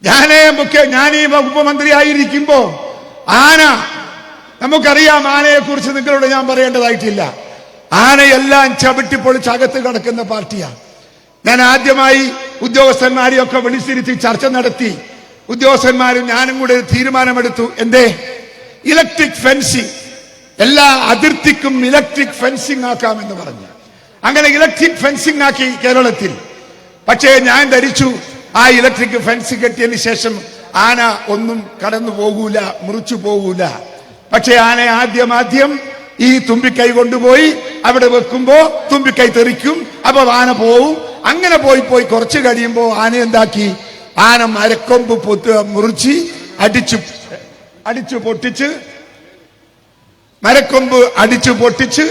ഞാൻ ഈ വകുപ്പ് മന്ത്രിയായിരിക്കുമ്പോ ആന, നമുക്കറിയാം ആനയെ കുറിച്ച് നിങ്ങളോട് ഞാൻ പറയേണ്ടതായിട്ടില്ല. ആനയെല്ലാം ചവിട്ടി പൊളിച്ച് അകത്ത് കിടക്കുന്ന പാർട്ടിയാണ്. ഞാൻ ആദ്യമായി ഉദ്യോഗസ്ഥന്മാരെയൊക്കെ വിളിച്ചിരുത്തി ചർച്ച നടത്തി. ഉദ്യോഗസ്ഥന്മാരും ഞാനും കൂടെ തീരുമാനമെടുത്തു. എന്തേ? ഇലക്ട്രിക് ഫെൻസിങ്, എല്ലാ അതിർത്തിക്കും ഇലക്ട്രിക് ഫെൻസിങ് ആക്കാമെന്ന് പറഞ്ഞു. അങ്ങനെ ഇലക്ട്രിക് ഫെൻസിങ് ആക്കി കേരളത്തിൽ. പക്ഷേ ഞാൻ ധരിച്ചു ആ ഇലക്ട്രിക് ഫെൻസ് കെട്ടിയതിന് ശേഷം ആന ഒന്നും കടന്നു പോകൂല, മുറിച്ചു പോകൂല. പക്ഷേ ആന ആദ്യം ഈ തുമ്പിക്കൈ കൊണ്ടുപോയി അവിടെ വെക്കുമ്പോ തുമ്പിക്കൈ തെറിക്കും, അപ്പൊ ആന പോവും. അങ്ങനെ പോയി കുറച്ച് കഴിയുമ്പോ ആന എന്താക്കി? ആന മരക്കൊമ്പ് മുറിച്ച് അടിച്ചു പൊട്ടിച്ച് മരക്കൊമ്പ് അടിച്ചു പൊട്ടിച്ച്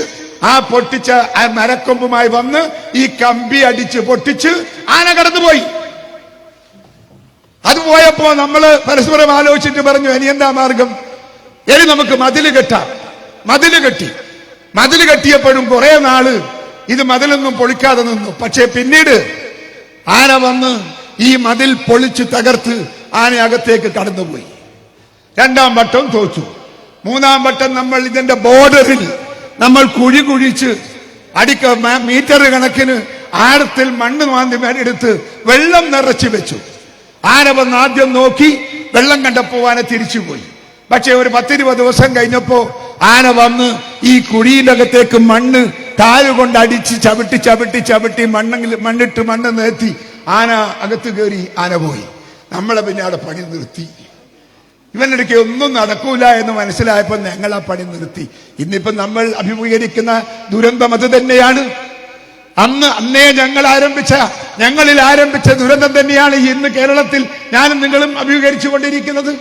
ആ പൊട്ടിച്ച ആ മരക്കൊമ്പുമായി വന്ന് ഈ കമ്പി അടിച്ച് പൊട്ടിച്ച് ആന കടന്നുപോയി. അത് പോയപ്പോ നമ്മള് പരസ്പരം ആലോചിച്ചിട്ട് പറഞ്ഞു, ഇനി എന്താ മാർഗം? ഇനി നമുക്ക് മതില് കെട്ടാം. മതില് കെട്ടിയപ്പോഴും കുറെ നാള് ഇത് മതിലൊന്നും പൊളിക്കാതെ നിന്നു. പക്ഷെ പിന്നീട് ആന വന്ന് ഈ മതിൽ പൊളിച്ച് തകർത്ത് ആന അകത്തേക്ക് കടന്നുപോയി. രണ്ടാം വട്ടം തോറ്റു. മൂന്നാം വട്ടം നമ്മൾ ഇതിന്റെ ബോർഡറിൽ നമ്മൾ കുഴിച്ച് മീറ്റർ കണക്കിന് ആഴത്തിൽ മണ്ണ് മാന്തി എടുത്ത് വെള്ളം നിറച്ചു വെച്ചു. ആന വന്ന് ആദ്യം നോക്കി, വെള്ളം കണ്ടപ്പോ ആന തിരിച്ചുപോയി. പക്ഷെ ഒരു 10-20 ദിവസം കഴിഞ്ഞപ്പോ ആന വന്ന് ഈ കുഴിയുടെ അകത്തേക്ക് മണ്ണ് കാലുകൊണ്ട് അടിച്ച് ചവിട്ടി മണ്ണിട്ട് മണ്ണ് നേർത്തി ആന അകത്ത് കയറി. ആന പോയി. നമ്മളെ പിന്നെ അവിടെ പണി നിർത്തി. ഇവനിടയ്ക്ക് ഒന്നും നടക്കൂല എന്ന് മനസ്സിലായപ്പോ ഞങ്ങൾ ആ പണി നിർത്തി. ഇന്നിപ്പോ നമ്മൾ അഭിമുഖീകരിക്കുന്ന ദുരന്തം അത് തന്നെയാണ്. അന്നേ ഞങ്ങളിൽ ആരംഭിച്ച ദുരന്തം തന്നെയാണ് ഇന്ന് കേരളത്തിൽ ഞാനും നിങ്ങളും അഭിമുഖീകരിച്ചു കൊണ്ടിരിക്കുന്നത്.